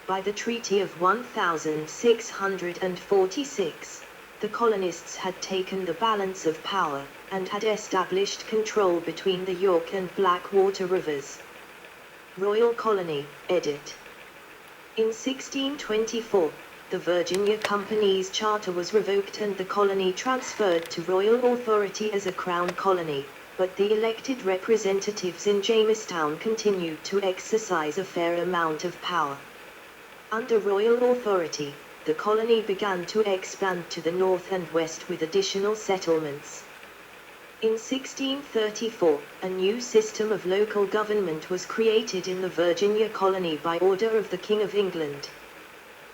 By the Treaty of 1646, the colonists had taken the balance of power, and had established control between the York and Blackwater rivers. Royal Colony, edit. In 1624, the Virginia Company's charter was revoked and the colony transferred to royal authority as a crown colony, but the elected representatives in Jamestown continued to exercise a fair amount of power. Under royal authority, the colony began to expand to the north and west with additional settlements. In 1634, a new system of local government was created in the Virginia colony by order of the King of England.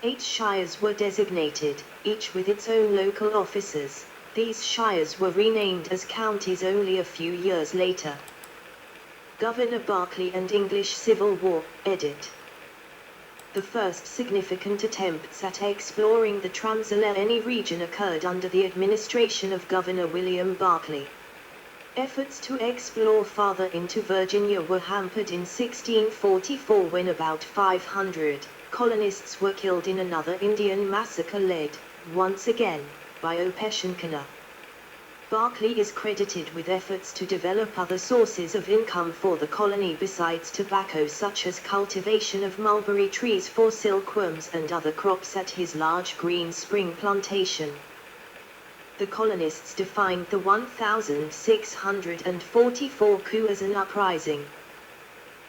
8 shires were designated, each with its own local officers. These shires were renamed as counties only a few years later. Governor Berkeley and English Civil War, edit. The first significant attempts at exploring the Trans-Allegheny region occurred under the administration of Governor William Berkeley. Efforts to explore farther into Virginia were hampered in 1644 when about 500 colonists were killed in another Indian massacre led, once again, by Opechancanough. Berkeley is credited with efforts to develop other sources of income for the colony besides tobacco, such as cultivation of mulberry trees for silkworms and other crops at his large Green Spring plantation. The colonists defined the 1644 coup as an uprising.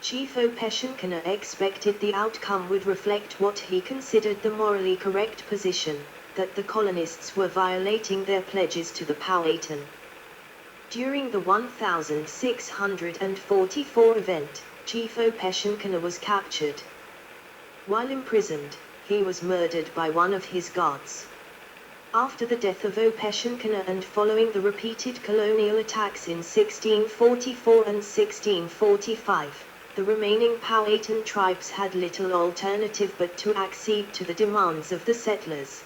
Chief Opechancanough expected the outcome would reflect what he considered the morally correct position, that the colonists were violating their pledges to the Powhatan. During the 1644 event, Chief Opechancanough was captured. While imprisoned, he was murdered by one of his guards. After the death of Opechancanough and following the repeated colonial attacks in 1644 and 1645, the remaining Powhatan tribes had little alternative but to accede to the demands of the settlers.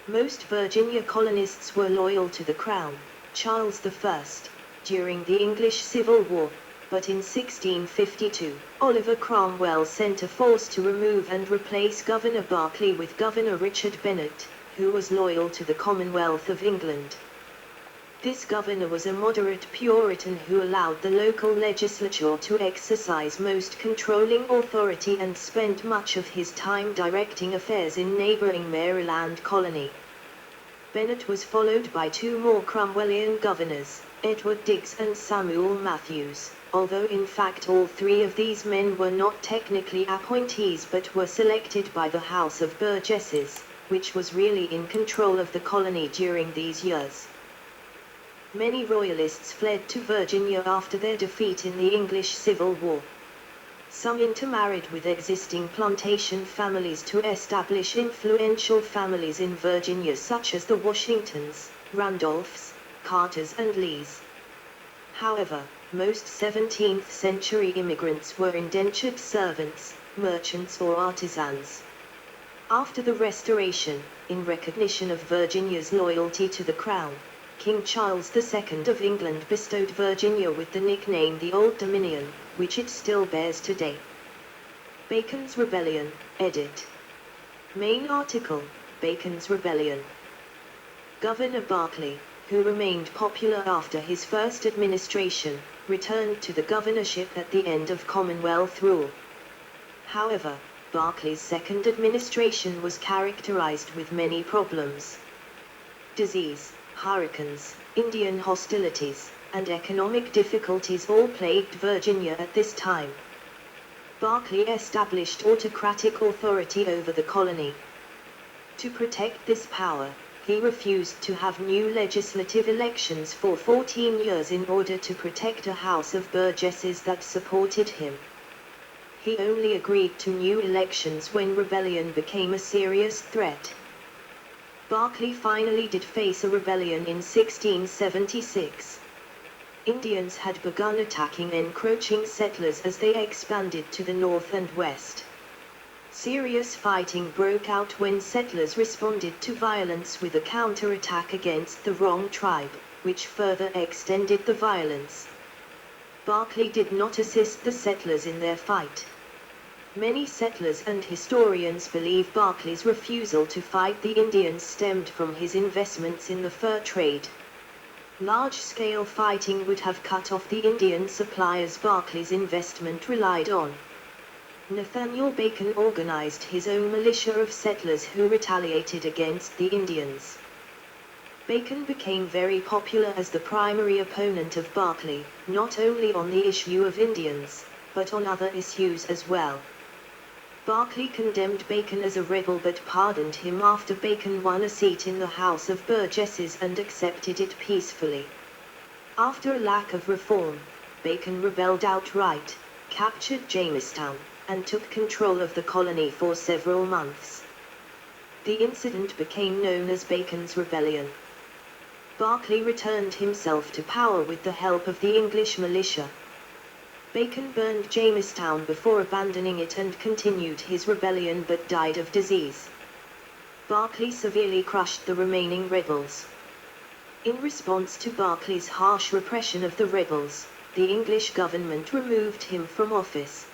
Most Virginia colonists were loyal to the Crown, Charles I, during the English Civil War, but in 1652, Oliver Cromwell sent a force to remove and replace Governor Berkeley with Governor Richard Bennet, who was loyal to the Commonwealth of England. This governor was a moderate Puritan who allowed the local legislature to exercise most controlling authority and spent much of his time directing affairs in neighboring Maryland colony. Bennet was followed by 2 more Cromwellian governors, Edward Digges and Samuel Matthews, although in fact all 3 of these men were not technically appointees but were selected by the House of Burgesses, which was really in control of the colony during these years. Many Royalists fled to Virginia after their defeat in the English Civil War. Some intermarried with existing plantation families to establish influential families in Virginia such as the Washingtons, Randolphs, Carters and Lees. However, most 17th century immigrants were indentured servants, merchants or artisans. After the Restoration, in recognition of Virginia's loyalty to the Crown, King Charles II of England bestowed Virginia with the nickname the Old Dominion, which it still bears today. Bacon's Rebellion, edit. Main article, Bacon's Rebellion. Governor Berkeley, who remained popular after his first administration, returned to the governorship at the end of Commonwealth rule. However, Berkeley's second administration was characterized with many problems. Disease, hurricanes, Indian hostilities, and economic difficulties all plagued Virginia at this time. Berkeley established autocratic authority over the colony. To protect this power, he refused to have new legislative elections for 14 years in order to protect a House of Burgesses that supported him. He only agreed to new elections when rebellion became a serious threat. Berkeley finally did face a rebellion in 1676. Indians had begun attacking encroaching settlers as they expanded to the north and west. Serious fighting broke out when settlers responded to violence with a counterattack against the wrong tribe, which further extended the violence. Berkeley did not assist the settlers in their fight. Many settlers and historians believe Berkeley's refusal to fight the Indians stemmed from his investments in the fur trade. Large-scale fighting would have cut off the Indian supplies Berkeley's investment relied on. Nathaniel Bacon organized his own militia of settlers who retaliated against the Indians. Bacon became very popular as the primary opponent of Berkeley, not only on the issue of Indians, but on other issues as well. Berkeley condemned Bacon as a rebel but pardoned him after Bacon won a seat in the House of Burgesses and accepted it peacefully. After a lack of reform, Bacon rebelled outright, captured Jamestown, and took control of the colony for several months. The incident became known as Bacon's Rebellion. Berkeley returned himself to power with the help of the English militia. Bacon burned Jamestown before abandoning it and continued his rebellion but died of disease. Berkeley severely crushed the remaining rebels. In response to Berkeley's harsh repression of the rebels, the English government removed him from office.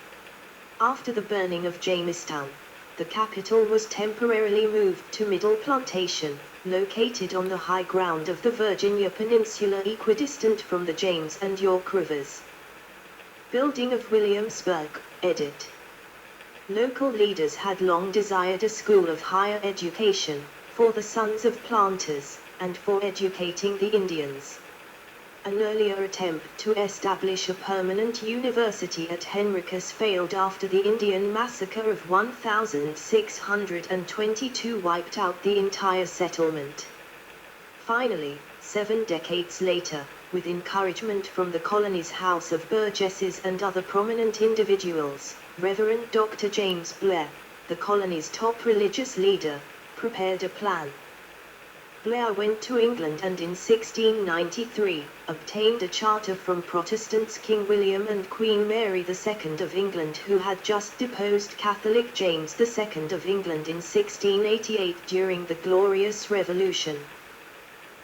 After the burning of Jamestown, the capital was temporarily moved to Middle Plantation, located on the high ground of the Virginia Peninsula equidistant from the James and York rivers. Building of Williamsburg, edit. Local leaders had long desired a school of higher education, for the sons of planters, and for educating the Indians. An earlier attempt to establish a permanent university at Henricus failed after the Indian massacre of 1622 wiped out the entire settlement. Finally, 7 decades later, with encouragement from the colony's House of Burgesses and other prominent individuals, Reverend Dr. James Blair, the colony's top religious leader, prepared a plan. Blair went to England and in 1693, obtained a charter from Protestants King William and Queen Mary II of England, who had just deposed Catholic James II of England in 1688 during the Glorious Revolution.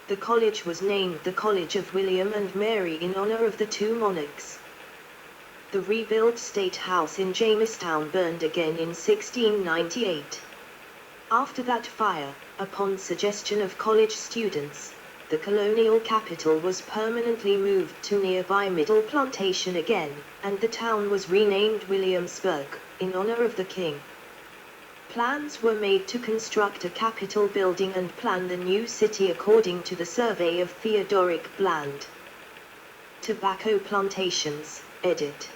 The college was named the College of William and Mary in honor of the two monarchs. The rebuilt State House in Jamestown burned again in 1698. After that fire, upon suggestion of college students, the colonial capital was permanently moved to nearby Middle Plantation again, and the town was renamed Williamsburg, in honor of the king. Plans were made to construct a capitol building and plan the new city according to the survey of Theodoric Bland. Tobacco plantations, edit.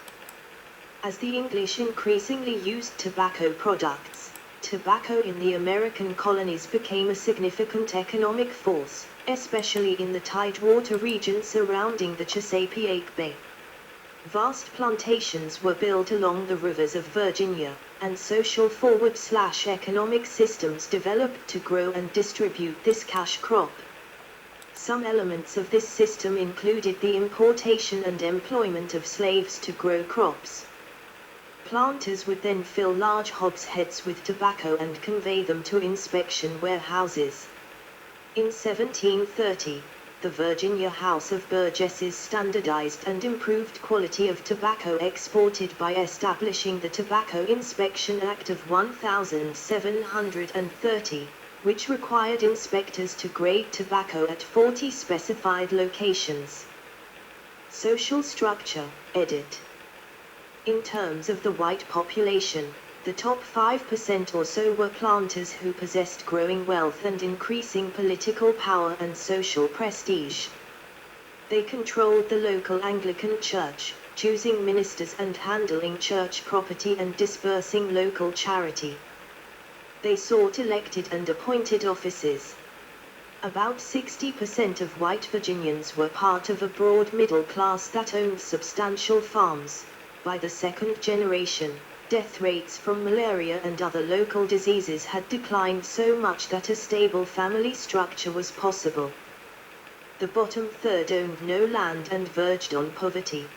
As the English increasingly used tobacco products, tobacco in the American colonies became a significant economic force, especially in the tidewater region surrounding the Chesapeake Bay. Vast plantations were built along the rivers of Virginia, and social forward/economic systems developed to grow and distribute this cash crop. Some elements of this system included the importation and employment of slaves to grow crops. Planters would then fill large hogsheads with tobacco and convey them to inspection warehouses. In 1730, the Virginia House of Burgesses standardized and improved quality of tobacco exported by establishing the Tobacco Inspection Act of 1730, which required inspectors to grade tobacco at 40 specified locations. Social structure, edit. In terms of the white population, the top 5% or so were planters who possessed growing wealth and increasing political power and social prestige. They controlled the local Anglican church, choosing ministers and handling church property and disbursing local charity. They sought elected and appointed offices. About 60% of white Virginians were part of a broad middle class that owned substantial farms. By the second generation, death rates from malaria and other local diseases had declined so much that a stable family structure was possible. The bottom third owned no land and verged on poverty.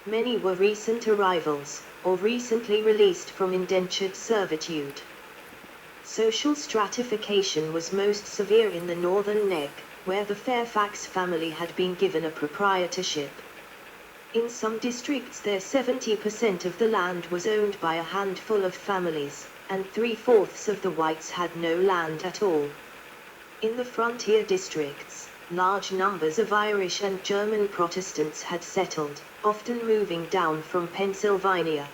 Many were recent arrivals, or recently released from indentured servitude. Social stratification was most severe in the northern neck, where the Fairfax family had been given a proprietorship. In some districts there 70% of the land was owned by a handful of families, and 3/4 of the whites had no land at all. In the frontier districts, large numbers of Irish and German Protestants had settled, often moving down from Pennsylvania.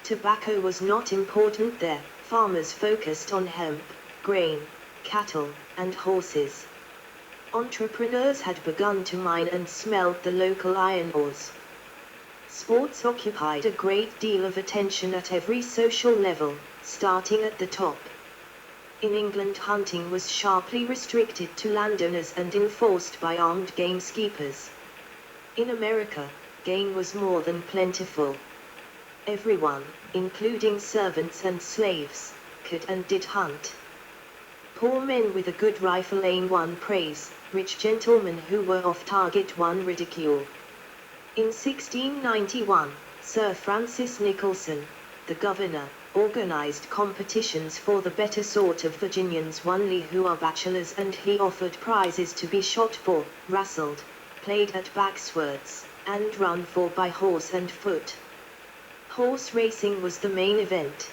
Tobacco was not important there. Farmers focused on hemp, grain, cattle, and horses. Entrepreneurs had begun to mine and smelt the local iron ores. Sports occupied a great deal of attention at every social level, starting at the top. In England, hunting was sharply restricted to landowners and enforced by armed gameskeepers. In America, game was more than plentiful. Everyone, including servants and slaves, could and did hunt. Poor men with a good rifle aim won praise, rich gentlemen who were off target won ridicule. In 1691, Sir Francis Nicholson, the governor, organized competitions for the better sort of Virginians only who are bachelors, and he offered prizes to be shot for, wrestled, played at backswords, and run for by horse and foot. Horse racing was the main event.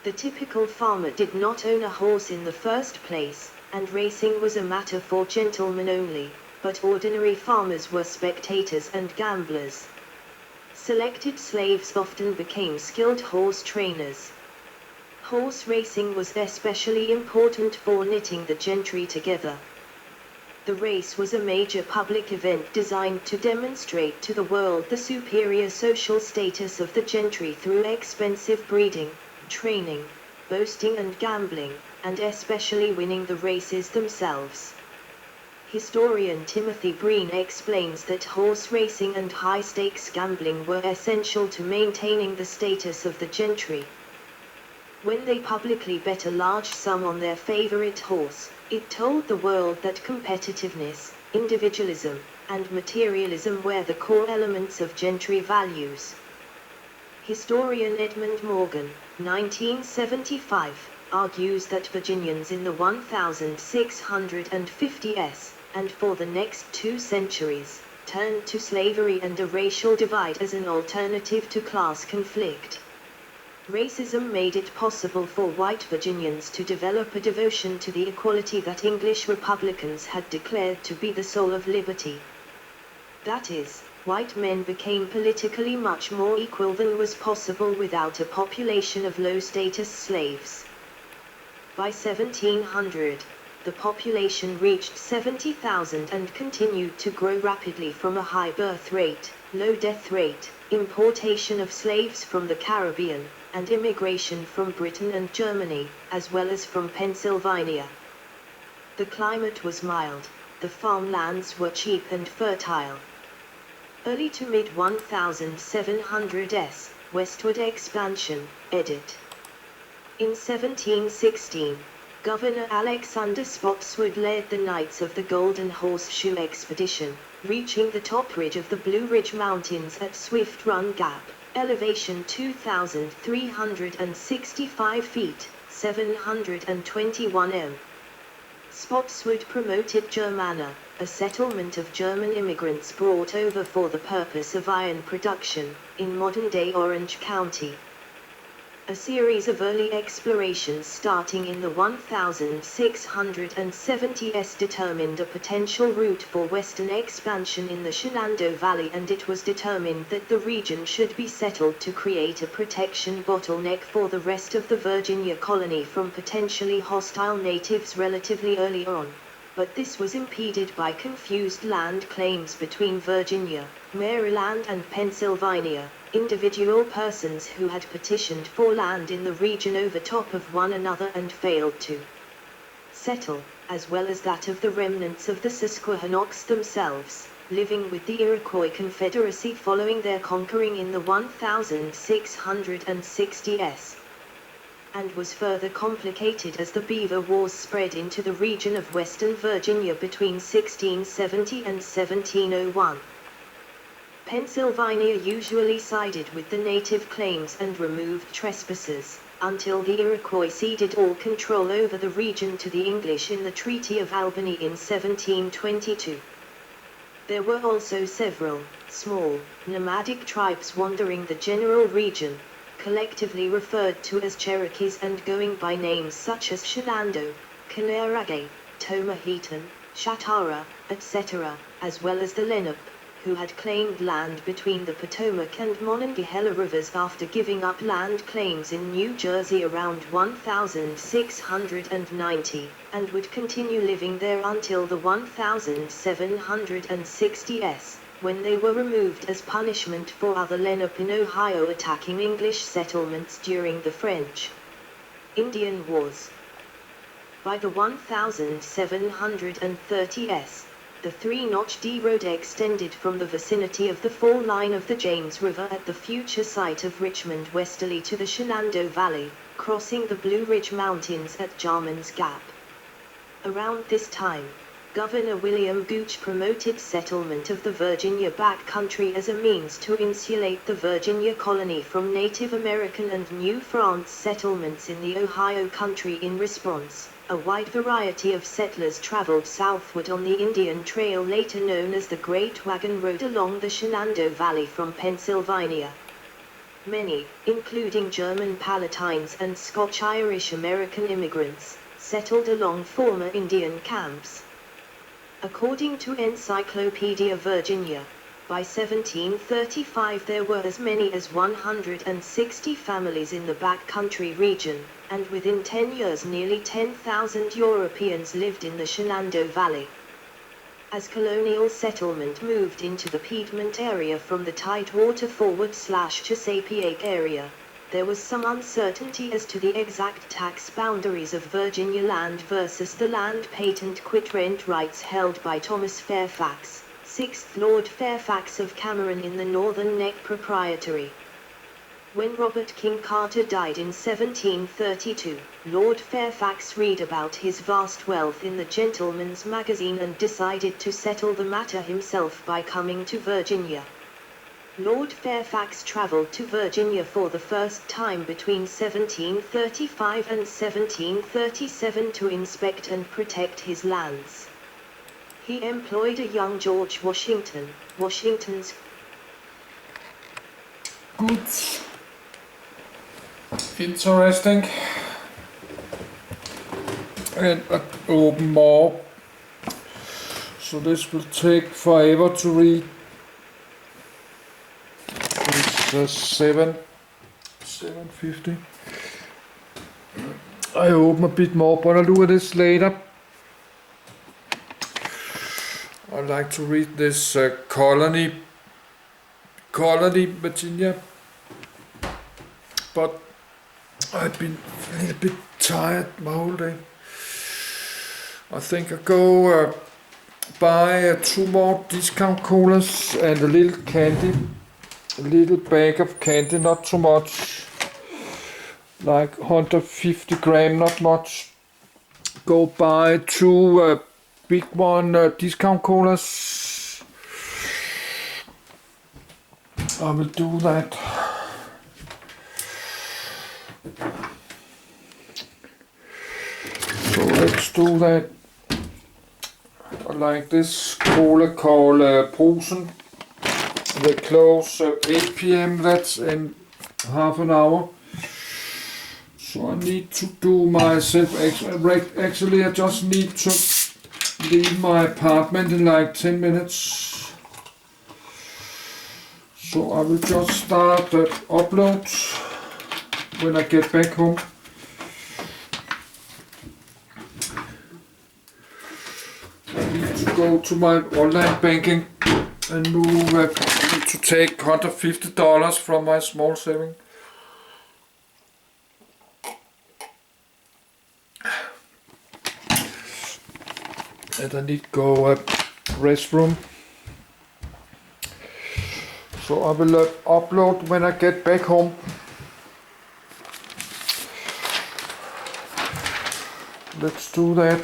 The typical farmer did not own a horse in the first place, and racing was a matter for gentlemen only, but ordinary farmers were spectators and gamblers. Selected slaves often became skilled horse trainers. Horse racing was especially important for knitting the gentry together. The race was a major public event designed to demonstrate to the world the superior social status of the gentry through expensive breeding, training, boasting and gambling, and especially winning the races themselves. Historian Timothy Breen explains that horse racing and high-stakes gambling were essential to maintaining the status of the gentry. When they publicly bet a large sum on their favorite horse, it told the world that competitiveness, individualism, and materialism were the core elements of gentry values. Historian Edmund Morgan, 1975, argues that Virginians in the 1650s, and for the next 2 centuries, turned to slavery and a racial divide as an alternative to class conflict. Racism made it possible for white Virginians to develop a devotion to the equality that English Republicans had declared to be the soul of liberty. That is, white men became politically much more equal than was possible without a population of low-status slaves. By 1700, the population reached 70,000 and continued to grow rapidly from a high birth rate, low death rate, importation of slaves from the Caribbean, and immigration from Britain and Germany, as well as from Pennsylvania. The climate was mild, the farmlands were cheap and fertile. Early to mid-1700s, westward expansion, edit. In 1716, Governor Alexander Spotswood led the Knights of the Golden Horseshoe Expedition, reaching the top ridge of the Blue Ridge Mountains at Swift Run Gap, elevation 2,365 feet, 721 m. Spotswood promoted Germana, a settlement of German immigrants brought over for the purpose of iron production, in modern-day Orange County. A series of early explorations starting in the 1670s determined a potential route for western expansion in the Shenandoah Valley, and it was determined that the region should be settled to create a protection bottleneck for the rest of the Virginia colony from potentially hostile natives relatively early on. But this was impeded by confused land claims between Virginia, Maryland and Pennsylvania. Individual persons who had petitioned for land in the region overtop of one another and failed to settle, as well as that of the remnants of the Susquehannocks themselves, living with the Iroquois Confederacy following their conquering in the 1660s, and was further complicated as the Beaver Wars spread into the region of Western Virginia between 1670 and 1701. Pennsylvania usually sided with the native claims and removed trespassers, until the Iroquois ceded all control over the region to the English in the Treaty of Albany in 1722. There were also several small nomadic tribes wandering the general region, collectively referred to as Cherokees and going by names such as Shenando, Kanerage, Tomahitan, Shatara, etc., as well as the Lenape, who had claimed land between the Potomac and Monongahela rivers after giving up land claims in New Jersey around 1690, and would continue living there until the 1760s, when they were removed as punishment for other Lenape in Ohio attacking English settlements during the French Indian Wars. By the 1730s, the three-notch D road extended from the vicinity of the fall line of the James River at the future site of Richmond westerly to the Shenandoah Valley, crossing the Blue Ridge Mountains at Jarman's Gap. Around this time, Governor William Gooch promoted settlement of the Virginia backcountry as a means to insulate the Virginia colony from Native American and New France settlements in the Ohio country. In response, a wide variety of settlers traveled southward on the Indian Trail, later known as the Great Wagon Road, along the Shenandoah Valley from Pennsylvania. Many, including German Palatines and Scotch-Irish American immigrants, settled along former Indian camps. According to Encyclopedia Virginia, by 1735 there were as many as 160 families in the backcountry region, and within 10 years nearly 10,000 Europeans lived in the Shenandoah Valley. As colonial settlement moved into the Piedmont area from the Tidewater Forward/Chesapeake area, there was some uncertainty as to the exact tax boundaries of Virginia land versus the land patent quit-rent rights held by Thomas Fairfax, 6th Lord Fairfax of Cameron in the Northern Neck Proprietary. When Robert King Carter died in 1732, Lord Fairfax read about his vast wealth in the Gentleman's Magazine and decided to settle the matter himself by coming to Virginia. Lord Fairfax traveled to Virginia for the first time between 1735 and 1737 to inspect and protect his lands. He employed a young George Washington, Washington's good. Interesting. And open more. So this will take forever to read. It's 750. I open a bit more, but I'll do this later. I like to read this colony Virginia, but I've been a little bit tired my whole day. I think I go buy 2 more discount colas and a little candy. A little bag of candy, not too much, like 150 gram, not much. Go buy 2 big one discount colas. I will do that. So let's do that. I like this cola called Posen. They close 8 p.m. That's in half an hour. So I need to do myself. Actually, I just need to leave my apartment in like 10 minutes. So I will just start the upload when I get back home. I need to go to my online banking and move to take $150 from my small saving. And I need to go restroom. So I will upload when I get back home. Let's do that.